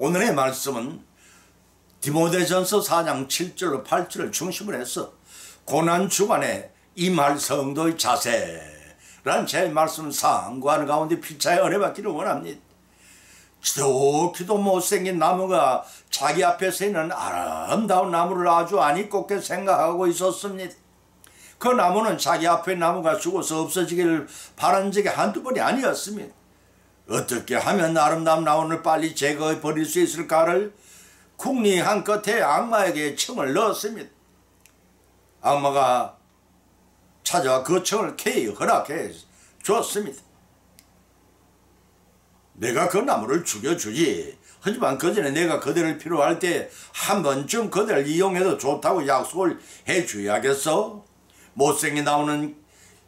오늘의 말씀은 디모데전서 4장 7절로 8절을 중심으로 해서 고난 주간에 임할 성도의 자세라는 제 말씀 상고하는 가운데 피차에 은혜 받기를 원합니다. 지독히도 못생긴 나무가 자기 앞에 서 있는 아름다운 나무를 아주 안이 꼽게 생각하고 있었습니다. 그 나무는 자기 앞에 나무가 죽어서 없어지기를 바란 적이 한두 번이 아니었습니다. 어떻게 하면 아름다운 나무를 빨리 제거해 버릴 수 있을까를 궁리 한 끝에 악마에게 청을 넣었습니다. 악마가 찾아와 그 청을 캐이 허락해 주었습니다. 내가 그 나무를 죽여주지. 하지만 그 전에 내가 그대를 필요할 때 한 번쯤 그대를 이용해도 좋다고 약속을 해줘야겠어. 못생긴 나무는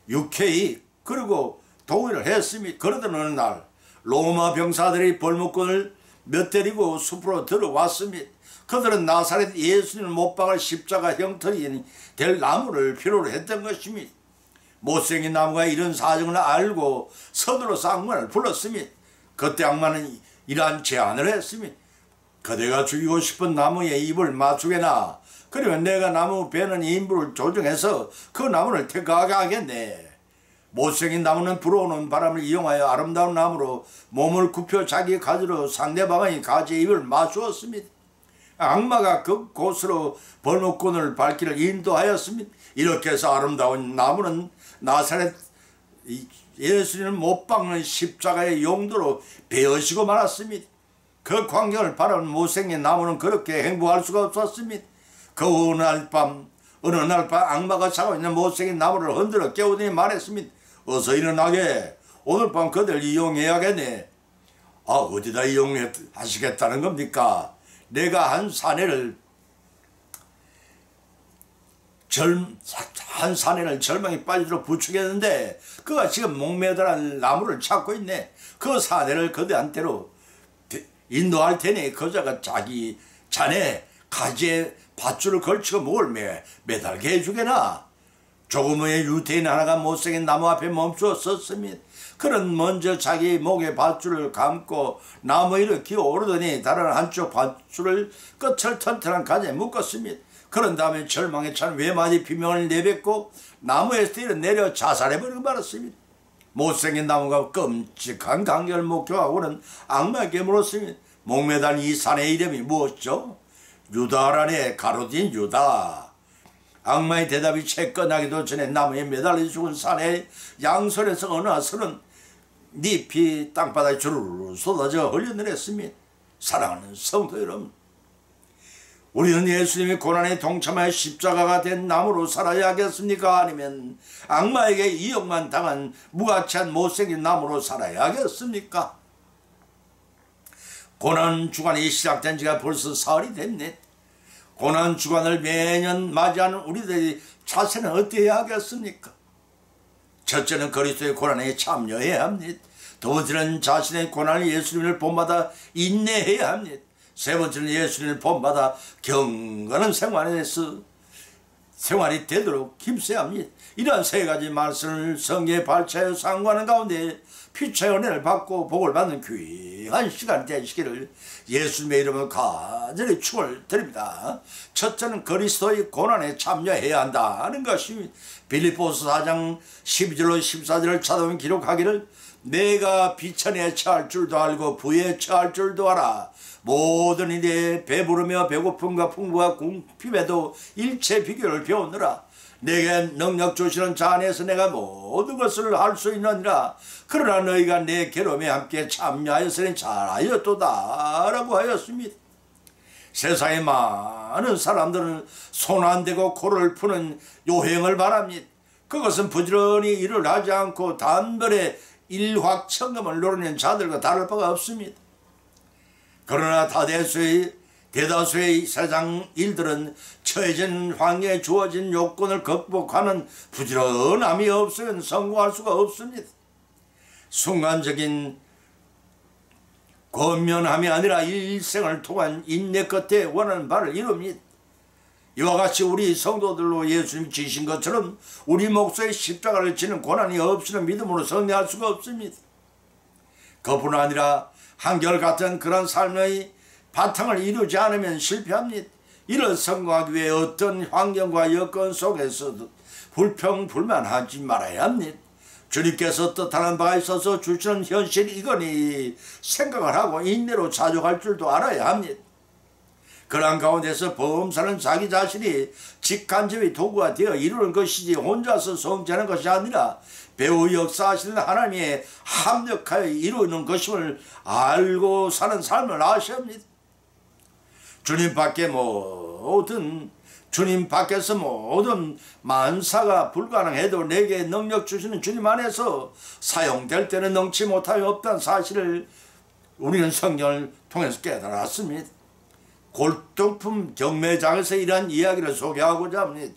유쾌히 그리고 동의를 했습니다. 그러던 어느 날 로마 병사들이 벌목꾼을 몇 데리고 숲으로 들어왔습니다. 그들은 나사렛 예수님을 못 박을 십자가 형태인 될 나무를 필요로 했던 것입니다. 못생긴 나무가 이런 사정을 알고 서둘러서 악마를 불렀습니다. 그때 악마는 이러한 제안을 했습니다. 그대가 죽이고 싶은 나무의 잎을 맞추게나. 그러면 내가 나무 베는 인부를 조정해서 그 나무를 택하게 하겠네. 못생긴 나무는 불어오는 바람을 이용하여 아름다운 나무로 몸을 굽혀 자기 가지로 상대방의 가지의 잎을 맞추었습니다. 악마가 그곳으로 벌목꾼을 밟기를 인도하였습니다. 이렇게 해서 아름다운 나무는 나사렛 예수님을 못 박는 십자가의 용도로 베어지고 말았습니다. 그 광경을 바라본 못생긴 나무는 그렇게 행복할 수가 없었습니다. 그 어느 날 밤 악마가 자고 있는 못생긴 나무를 흔들어 깨우더니 말했습니다. 어서 일어나게. 오늘 밤 그들 이용해야겠네. 어디다 이용하시겠다는 겁니까? 내가 한 사내를 절망에 빠지도록 부추겼는데 그가 지금 목매달한 나무를 찾고 있네. 그 사내를 그대한테로 인도할 테니 그자가 자네 가지에 밧줄을 걸치고 목을 매달게 해주게나. 조금의 유태인 하나가 못생긴 나무 앞에 멈추어 섰습니다. 그는 먼저 자기 목에 밧줄을 감고 나무 위로 기어오르더니 다른 한쪽 밧줄을 끝을 튼튼한 가지에 묶었습니다. 그런 다음에 절망에 찬 외마디 비명을 내뱉고 나무에서 내려 자살해버리고 말았습니다. 못생긴 나무가 끔찍한 강경을 목격하고는 악마에게 물었습니다. 목매단 이 산의 이름이 무엇이죠? 유다라네. 가로진 유다. 악마의 대답이 채 끝나기도 전에 나무에 매달려 죽은 산의 양손에서 어느 하수는 잎이 땅바닥에 주르르 쏟아져 흘려내렸습니다. 사랑하는 성도 여러분, 우리는 예수님의 고난에 동참하여 십자가가 된 나무로 살아야 하겠습니까? 아니면 악마에게 이용만 당한 무가치한 못생긴 나무로 살아야 하겠습니까? 고난 주간이 시작된 지가 벌써 사흘이 됐네. 고난 주간을 매년 맞이하는 우리들의 자세는 어때야 하겠습니까? 첫째는 그리스도의 고난에 참여해야 합니다. 두 번째는 자신의 고난을 예수님을 본받아 인내해야 합니다. 세 번째는 예수님을 본받아 경건한 생활이 되도록 힘써야 합니다. 이러한 세 가지 말씀을 성경에 발차여 상고하는 가운데 피차의 은혜를 받고 복을 받는 귀한 시간이 되시기를 예수님의 이름으로 간절히 축원을 드립니다. 첫째는 그리스도의 고난에 참여해야 한다는 것입니다. 빌립보서 4장 12절로 14절을 찾아보면 기록하기를 내가 비천에 처할 줄도 알고 부에 처할 줄도 알아. 모든 일에 배부르며 배고픔과 풍부와 궁핍에도 일체 비결을 배우느라. 내게 능력 주시는 자 안에서 내가 모든 것을 할 수 있느니라. 그러나 너희가 내 괴로움에 함께 참여하였으니 잘하였도다 라고 하였습니다. 세상에 많은 사람들은 손 안 대고 코를 푸는 요행을 바랍니다. 그것은 부지런히 일을 하지 않고 단번에 일확천금을 노리는 자들과 다를 바가 없습니다. 그러나 대다수의 세상 일들은 처해진 환경에 주어진 요건을 극복하는 부지런함이 없으면 성공할 수가 없습니다. 순간적인 권면함이 아니라 일생을 통한 인내 끝에 원하는 바를 이룹니다. 이와 같이 우리 성도들로 예수님 지신 것처럼 우리 목소에 십자가를 지는 고난이 없이는 믿음으로 승리할 수가 없습니다. 그뿐 아니라 한결같은 그런 삶의 바탕을 이루지 않으면 실패합니다. 이를 성공하기 위해 어떤 환경과 여건 속에서도 불평불만하지 말아야 합니다. 주님께서 뜻하는 바가 있어서 주시는 현실이거니 생각을 하고 인내로 자족할 줄도 알아야 합니다. 그러한 가운데서 범사는 자기 자신이 직간접의 도구가 되어 이루는 것이지 혼자서 성취하는 것이 아니라 배후 역사하시는 하나님의 합력하여 이루는 것임을 알고 사는 삶을 아셔야 합니다. 주님 밖에서 모든 만사가 불가능해도 내게 능력 주시는 주님 안에서 사용될 때는 능치 못함이 없다는 사실을 우리는 성경을 통해서 깨달았습니다. 골동품 경매장에서 이러한 이야기를 소개하고자 합니다.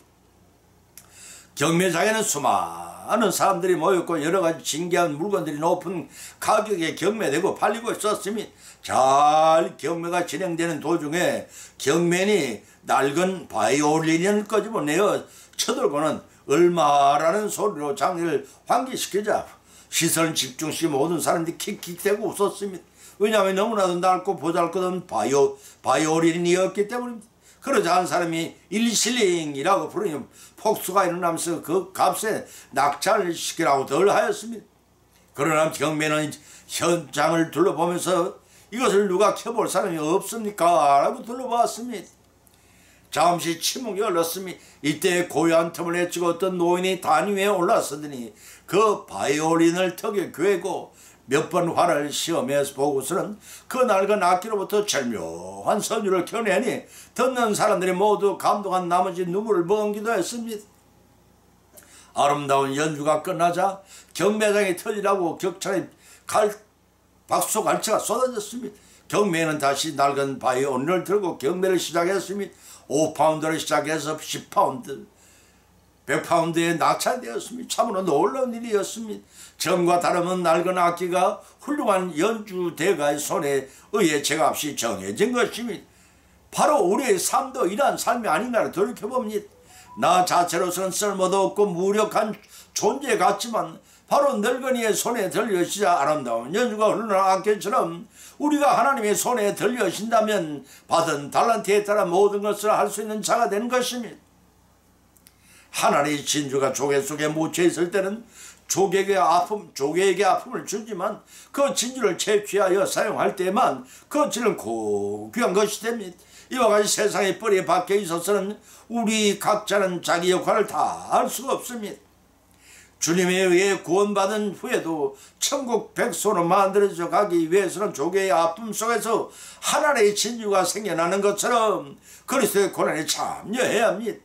경매장에는 수많은 사람들이 모였고 여러가지 신기한 물건들이 높은 가격에 경매되고 팔리고 있었습니다. 잘 경매가 진행되는 도중에 경매인이 낡은 바이올린을 끄집어내어 쳐들고는 얼마라는 소리로 장르를 환기시키자 시선을 집중시켜 모든 사람들이 킥킥대고 웃었습니다. 왜냐하면 너무나도 낡고 보잘것없는 바이올린이었기 때문입니다. 그러자 한 사람이 일실링이라고 부르니 폭소가 일어나면서 그 값에 낙찰을 시키라고 덜 하였습니다. 그러나 경매는 현장을 둘러보면서 이것을 누가 켜볼 사람이 없습니까? 라고 둘러보았습니다. 잠시 침묵이 흘렀으니 이때 고요한 틈을 헤치고 어떤 노인이 단위 위에 올라서더니 그 바이올린을 턱에 괴고 몇 번 활을 시험해서 보고서는 그 낡은 악기로부터 절묘한 선율을 켜내니 듣는 사람들이 모두 감동한 나머지 눈물을 머금기도 했습니다. 아름다운 연주가 끝나자 경매장이 터지라고 격차에 박수갈채가 쏟아졌습니다. 경매는 다시 낡은 바이올린을 들고 경매를 시작했습니다. 5파운드를 시작해서 10파운드, 100파운드에 낙찰되었습니다. 참으로 놀라운 일이었습니다. 전과 다름은 낡은 악기가 훌륭한 연주대가의 손에 의해 제값이 정해진 것입니다. 바로 우리의 삶도 이러한 삶이 아닌가를 돌이켜봅니다. 나 자체로서는 쓸모도 없고 무력한 존재 같지만 바로 늙은이의 손에 들려지자 아름다운 연주가 흐르는 악기처럼 우리가 하나님의 손에 들려진다면 받은 달란트에 따라 모든 것을 할 수 있는 자가 되는 것입니다. 하나님의 진주가 조개 속에 묻혀 있을 때는 조개에게 아픔을 주지만 그 진주를 채취하여 사용할 때만 그 진은 고귀한 것이 됩니다. 이와 같이 세상의 뿌리에 박혀 있어서는 우리 각자는 자기 역할을 다 할 수가 없습니다. 주님에 의해 구원받은 후에도 천국 백성으로 만들어져 가기 위해서는 조개의 아픔 속에서 하나님의 진주가 생겨나는 것처럼 그리스도의 고난에 참여해야 합니다.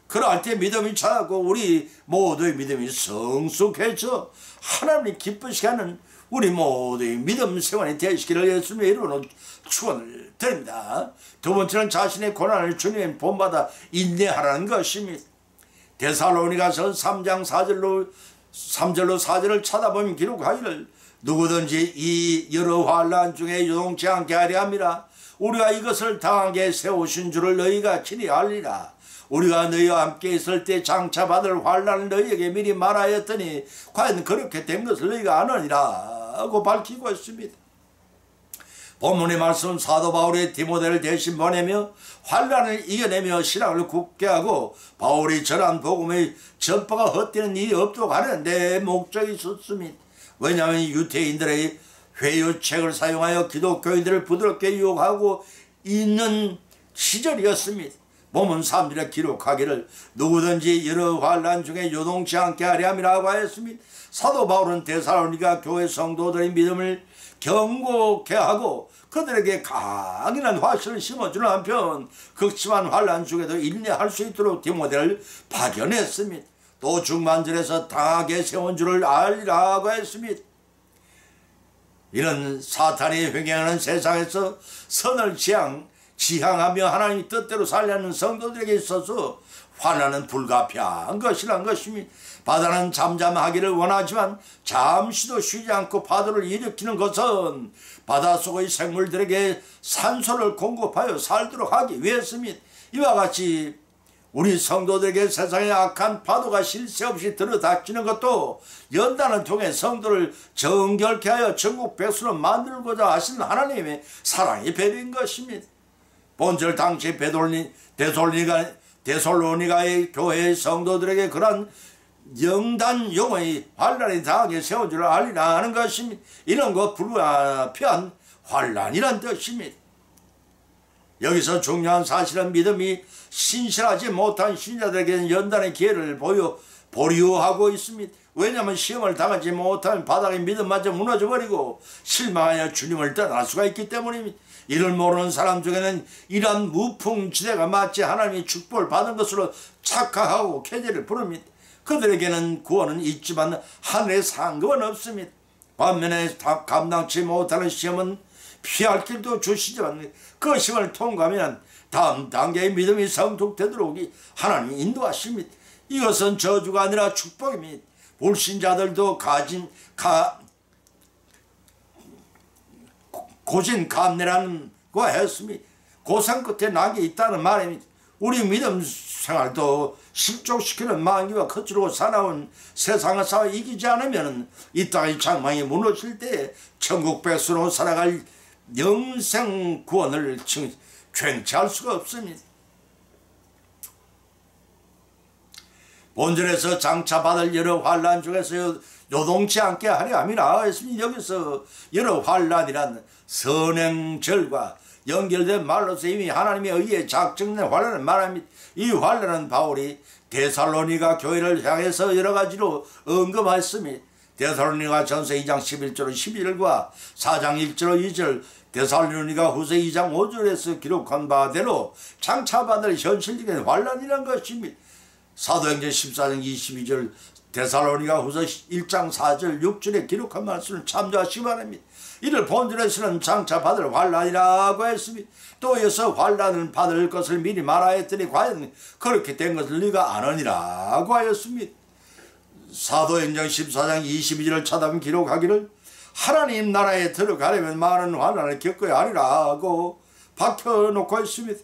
그럴 때 믿음이 자라고 우리 모두의 믿음이 성숙해져 하나님이 기쁘시게 하는 우리 모두의 믿음 생활이 되시기를 예수님의 이름으로 축원을 드립니다. 두 번째는 자신의 고난을 주님의 본받아 인내하라는 것입니다. 데살로니가서 3장 3절로 4절을 찾아보면 기록하기를 누구든지 이 여러 환난 중에 요동치 않게 하려 함이라. 우리가 이것을 당하게 세우신 줄을 너희가 친히 알리라. 우리가 너희와 함께 있을 때 장차 받을 환난을 너희에게 미리 말하였더니 과연 그렇게 된 것을 너희가 아느니라 하고 밝히고 있습니다. 본문의 말씀은 사도 바울이 디모데를 대신 보내며 환난을 이겨내며 신앙을 굳게 하고 바울이 전한 복음의 전파가 헛되는 일이 없도록 하는 데 목적이 있었습니다. 왜냐하면 유대인들의 회유책을 사용하여 기독교인들을 부드럽게 유혹하고 있는 시절이었습니다. 본문 3절에 기록하기를 누구든지 여러 환난 중에 요동치 않게 하려 함이라고 하였습니다. 사도 바울은 데살로니가 교회 성도들의 믿음을 견고케 하고 그들에게 강인한 화신을 심어주는 한편 극심한 환난 중에도 인내할 수 있도록 디모데를 파견했습니다. 또 중반절에서 당하게 세운 줄을 알리라고 했습니다. 이런 사탄이 횡행하는 세상에서 선을 지향하며 하나님 뜻대로 살려는 성도들에게 있어서 환난은 불가피한 것이란 것입니다. 바다는 잠잠하기를 원하지만 잠시도 쉬지 않고 파도를 일으키는 것은 바닷속의 생물들에게 산소를 공급하여 살도록 하기 위해서입니다. 이와 같이 우리 성도들에게 세상의 악한 파도가 쉴 새 없이 들어닥치는 것도 연단을 통해 성도를 정결케 하여 전국 백수로 만들고자 하신 하나님의 사랑의 배려인 것입니다. 본절 당시 데살로니가의 교회의 성도들에게 그런 영단 용의 환란이 당하게 세운 줄 알리라 하는 것입니다. 이런 것 불가피한 환란이란 뜻입니다. 여기서 중요한 사실은 믿음이 신실하지 못한 신자들에게는 연단의 기회를 보류하고 있습니다. 왜냐하면 시험을 당하지 못하면 바닥의 믿음마저 무너져버리고 실망하여 주님을 떠날 수가 있기 때문입니다. 이를 모르는 사람 중에는 이러한 무풍지대가 마치 하나님이 축복을 받은 것으로 착각하고 계제를 부릅니다. 그들에게는 구원은 있지만 하늘의 상급은 없습니다. 반면에 감당치 못하는 시험은 피할 길도 주시지만 그 시험을 통과하면 다음 단계의 믿음이 성숙되도록 하나님이 인도하십니다. 이것은 저주가 아니라 축복입니다. 불신자들도 고진감래라는 거 했습니다. 고생 끝에 낙이 있다는 말입니다. 우리 믿음 생활도 실족시키는 마귀와 거칠고 사나운 세상에서 이기지 않으면 이 땅의 장막이 무너질 때 천국 백수로 살아갈 영생 구원을 쟁취할 수가 없습니다. 본전에서 장차받을 여러 환란 중에서 요동치 않게 하려 함이라 했습니다. 여기서 여러 환란이란 선행절과 연결된 말로서 이미 하나님의 의에 작정된 환란을 말합니다. 이 환란은 바울이 데살로니가 교회를 향해서 여러 가지로 언급했습니다. 데살로니가 전서 2장 11절 12절과 4장 1절 2절 데살로니가 후서 2장 5절에서 기록한 바대로 장차받을 현실적인 환란이란 것입니다. 사도행전 14장 22절 데살로니가 후서 1장 4절 6절에 기록한 말씀을 참조하시기 바랍니다. 이를 본절에서는 장차 받을 환란이라고 했습니다. 또 이어서 환란을 받을 것을 미리 말하였더니 과연 그렇게 된 것을 네가 아느니라고 하였습니다. 사도행전 14장 22절을 찾아보면 기록하기를 하나님 나라에 들어가려면 많은 환란을 겪어야 하리라고 박혀놓고 있습니다.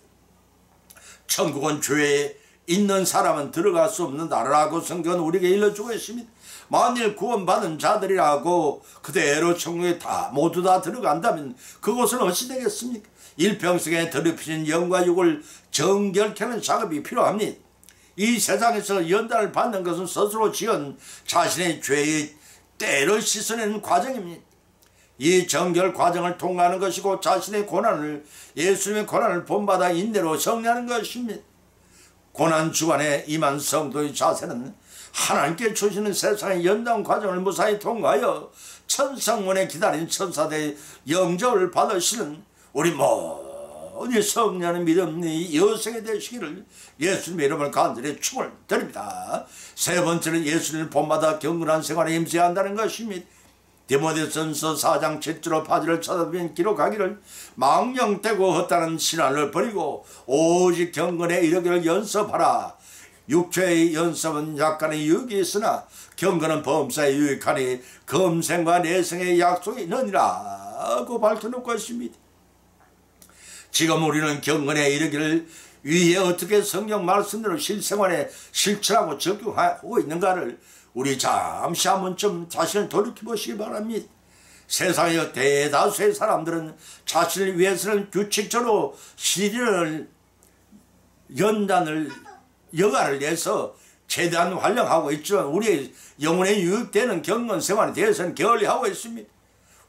천국은 죄에 있는 사람은 들어갈 수 없는 나라라고 성경은 우리에게 일러주고 있습니다. 만일 구원받은 자들이라고 그대로 천국에 모두 다 들어간다면 그곳은 어찌 되겠습니까? 일평생에 더럽히신 영과 육을 정결케 하는 작업이 필요합니다. 이 세상에서 연단을 받는 것은 스스로 지은 자신의 죄의 때를 씻어내는 과정입니다. 이 정결 과정을 통과하는 것이고 자신의 고난을 예수님의 고난을 본받아 인내로 정리하는 것입니다. 고난 주간에 임한 성도의 자세는 하나님께 주시는 세상의 연단 과정을 무사히 통과하여 천상문에 기다린 천사들의 영접을 받으시는 우리 모든 성령의 믿음이 여성이 되시기를 예수님의 이름을 간절히 축을 드립니다. 세 번째는 예수님을 본받아 경건한 생활에 임해야 한다는 것입니다. 디모데전서 4장 7절 8절을 찾아보면 기록하기를 망령되고 헛다른 신화를 버리고 오직 경건에 이르기를 연습하라. 육체의 연습은 약간의 유익이 있으나 경건은 범사에 유익하니 검생과 내생의 약속이 있느니라고 밝혀놓고 있습니다. 지금 우리는 경건에 이르기를 위해 어떻게 성경 말씀대로 실생활에 실천하고 적용하고 있는가를 우리 잠시 한 번쯤 자신을 돌이켜보시기 바랍니다. 세상의 대다수의 사람들은 자신을 위해서는 규칙적으로 시련을 연단을 여가를 내서 최대한 활용하고 있지만 우리의 영혼에 유익되는 경건 생활에 대해서는 게을리하고 있습니다.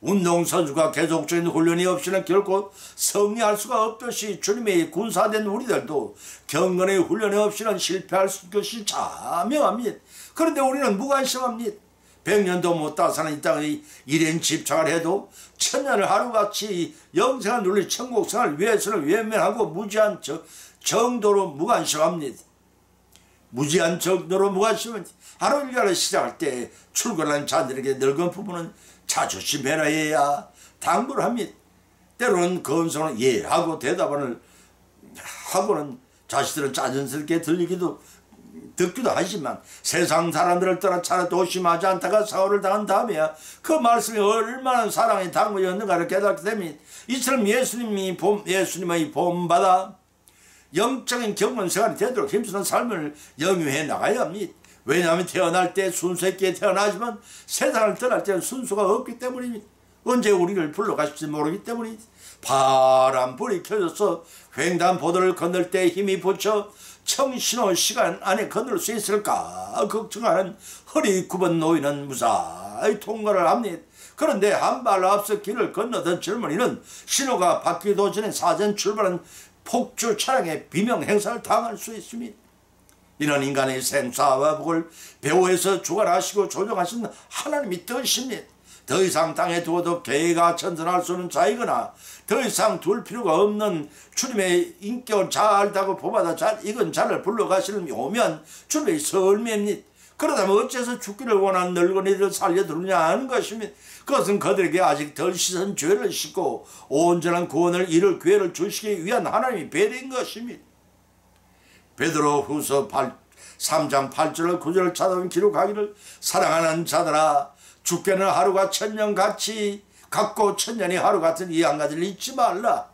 운동선수가 계속적인 훈련이 없이는 결코 승리할 수가 없듯이 주님의 군사된 우리들도 경건의 훈련이 없이는 실패할 것이 자명합니다. 그런데 우리는 무관심합니다. 100년도 못 사는 이 땅의 일엔 집착을 해도 천년을 하루같이 영생을 누릴 천국생활을 위해서는 외면하고 무지한 정도로 무관심합니다. 무지한 정도로 무관심합니다. 하루 일과를 시작할 때 출근한 자들에게 늙은 부부는 자존심 배려해야 당부를 합니다. 때로는 건성은 예 하고 대답을 하고는 자식들은 짜증스럽게 듣기도 하지만 세상 사람들을 떠나 차라리 도심하지 않다가 사고를 당한 다음에야 그 말씀이 얼마나 사랑의 당부였는가를 깨닫게 됩니다. 이처럼 예수님의 본받아 영적인 경건 생활이 되도록 힘쓰는 삶을 영위해 나가야 합니다. 왜냐하면 태어날 때 순수했기에 태어나지만 세상을 떠날 때는 순수가 없기 때문입니다. 언제 우리를 불러가실지 모르기 때문입니다. 파란 불이 켜져서 횡단보도를 건널 때 힘이 붙여 청신호 시간 안에 건널 수 있을까 걱정하는 허리 굽은 노인은 무사히 통과를 합니다. 그런데 한 발 앞서 길을 건너던 젊은이는 신호가 바뀌기도 전에 사전 출발한 폭주 차량에 비명 행사를 당할 수 있습니다. 이런 인간의 생사와 복을 배후에서 주관하시고 조정하신 하나님이 뜻입니다. 더 이상 땅에 두어도 개가 천선할 수 없는 자이거나 더 이상 둘 필요가 없는 주님의 인격을 잘 알다고 보마다 잘 익은 자를 불러가시는 오면 주님의 설매입니다. 그러다면 어째서 죽기를 원하는 늙은이들을 살려두느냐 하는 것입니다. 그것은 그들에게 아직 덜 씻은 죄를 씻고 온전한 구원을 이룰 기회를 주시기 위한 하나님의 배려인 것입니다. 베드로 후서 3장 8절 9절을 찾아보면 기록하기를 사랑하는 자들아 죽게는 하루가 천년 같이 같고 천년이 하루 같은 이 한 가지를 잊지 말라.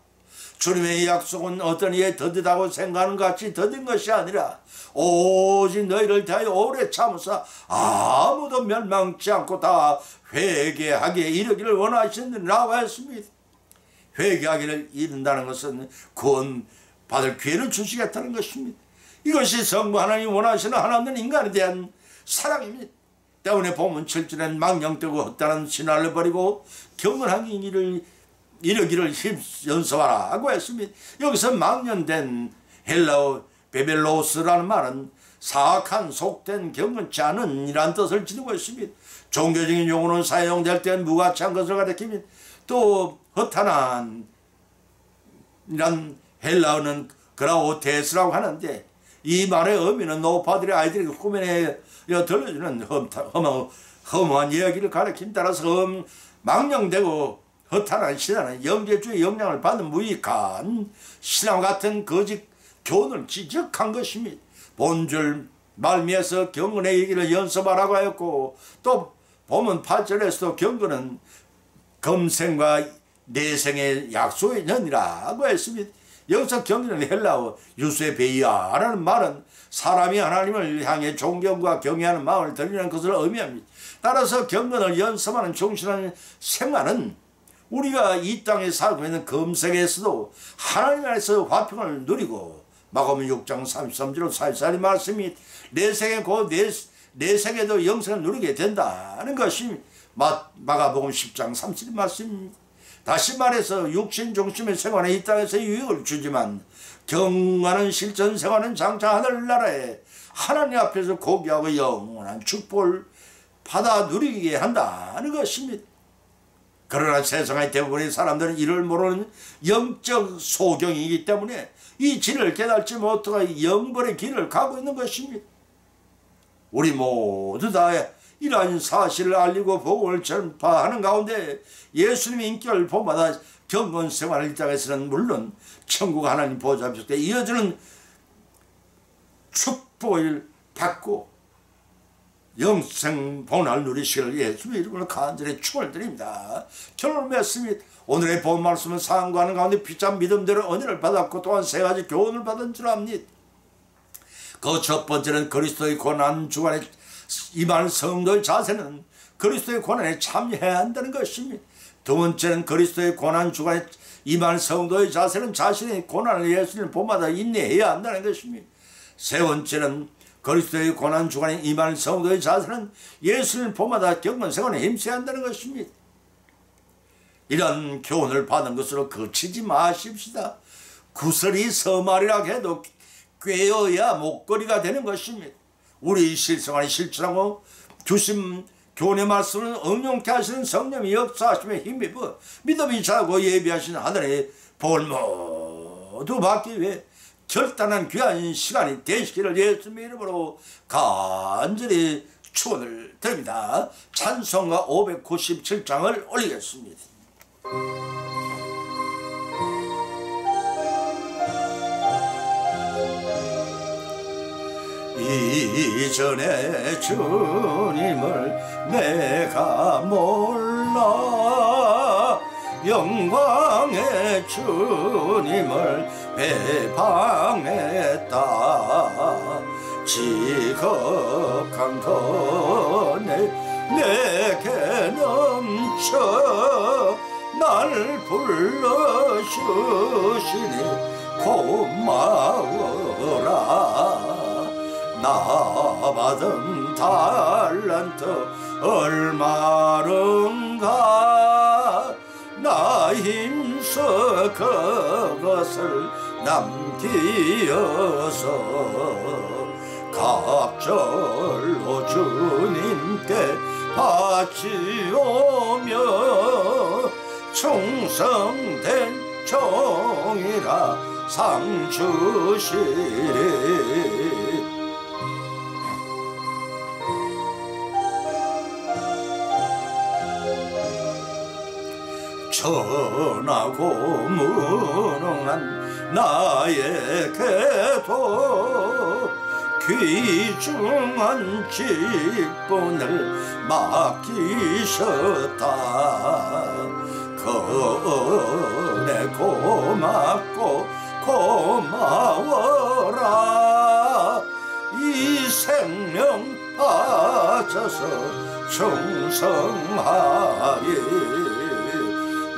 주님의 약속은 어떤 이에 더디다고 생각하는 것 같이 더딘 것이 아니라 오직 너희를 대하여 오래 참으사 아무도 멸망치 않고 다 회개하기에 이르기를 원하시느라고 했습니다. 회개하기를 이른다는 것은 구원 받을 기회를 주시겠다는 것입니다. 이것이 성부 하나님이 원하시는 하나님 인간에 대한 사랑입니다. 때문에 보면 7절엔 망령되고 헛다른 신화를 버리고 경건한 일을 이르기를 연습하라 하고 했습니다. 여기서 망령된 헬라어 베벨로스라는 말은 사악한 속된 경건치 않은 이란 뜻을 지니고 있습니다. 종교적인 용어는 사용될 때 무가치한 것을 가리킵니다. 또 허탄한 이란 헬라어는 그라오테스라고 하는데 이 말의 의미는 노파들의 아이들에게 꾸며내 들려주는 험한 이야기를 가리킴 따라서 망령되고 허탄한 신앙은 영재주의 영향을 받는 무익한 신앙 같은 거짓 교훈을 지적한 것입니다. 본줄 말미에서 경건의 얘기를 연습하라고 하였고 또 보면 8절에서도 경건은 금생과 내생의 약속의 년이라고 했습니다. 여기서 경건은 헬라어 유세베이아라는 말은 사람이 하나님을 향해 존경과 경외하는 마음을 드리는 것을 의미합니다. 따라서 경건을 연습하는 충실한 생활은 우리가 이 땅에 살고 있는 금세계에서도 하나님 안에서 화평을 누리고 마가복음 6장 33절로 살살이 말씀이 내 생에 곧 내 생에도 영생을 누리게 된다는 것이 마가복음 10장 30절 말씀입니다. 다시 말해서 육신 중심의 생활은 이 땅에서 유익을 주지만 경건한 실천 생활은 장차 하늘나라에 하나님 앞에서 고귀하고 영원한 축복을 받아 누리게 한다는 것입니다. 그러나 세상의 대부분의 사람들은 이를 모르는 영적 소경이기 때문에 이 진을 깨닫지 못하고 영벌의 길을 가고 있는 것입니다. 우리 모두 다 이러한 사실을 알리고 복음을 전파하는 가운데 예수님의 인격을 본받아 경건 생활을 이 땅에서는 물론 천국 하나님 보좌 앞에 이어지는 축복을 받고 영생 본을 누리시기를 예수의 이름으로 간절히 축원을 드립니다. 결론을 맺습니다. 오늘의 본 말씀은 상고하는 가운데 피찬 믿음대로 은혜를 받았고 또한 세 가지 교훈을 받은 줄 압니다. 그 첫 번째는 그리스도의 고난 주간에 임하는 성도의 자세는 그리스도의 고난에 참여해야 한다는 것입니다. 두 번째는 그리스도의 고난 주간에 임하는 성도의 자세는 자신의 고난을 예수님을 본마다 인내해야 한다는 것입니다. 세 번째는 그리스도의 고난 주간에 임하는 성도의 자세는 예수님을 본마다 경건 생활에 힘써야 한다는 것입니다. 이런 교훈을 받은 것으로 그치지 마십시다. 구설이 서말이라 해도 꿰어야 목걸이가 되는 것입니다. 우리 실생활에 실천하고 주신 교훈의 말씀을 응용케 하시는 성령의 역사하심에 힘입어 믿음이 자고 예비하신 하늘의 복을 모두 받기 위해 결단한 귀한 시간이 되시기를 예수님의 이름으로 간절히 축원을 드립니다. 찬송가 597장을 올리겠습니다. 이전에 주님을 내가 몰라 영광의 주님을 배방했다. 지극한 은혜 내게 넘쳐 날 불러주시니 고마워라. 나 받은 달란트 얼마른가. 나 힘써 그것을 남기어서 갑절로 주님께 바치오며 충성된 종이라 상 주시리. 천하고 무능한 나에게도 귀중한 직분을 맡기셨다. 그 은혜 고맙고 고마워라. 이 생명 바쳐서 충성하리.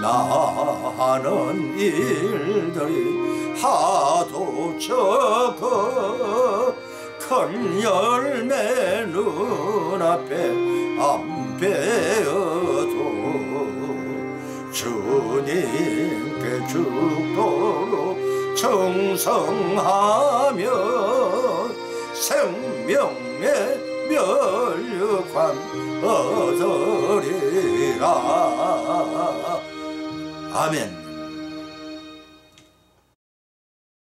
나는 일들이 하도 적어 큰 열매 눈앞에 안 베어도 주님께 죽도록 정성하며 생명의 멸류관 얻으리라. 아멘.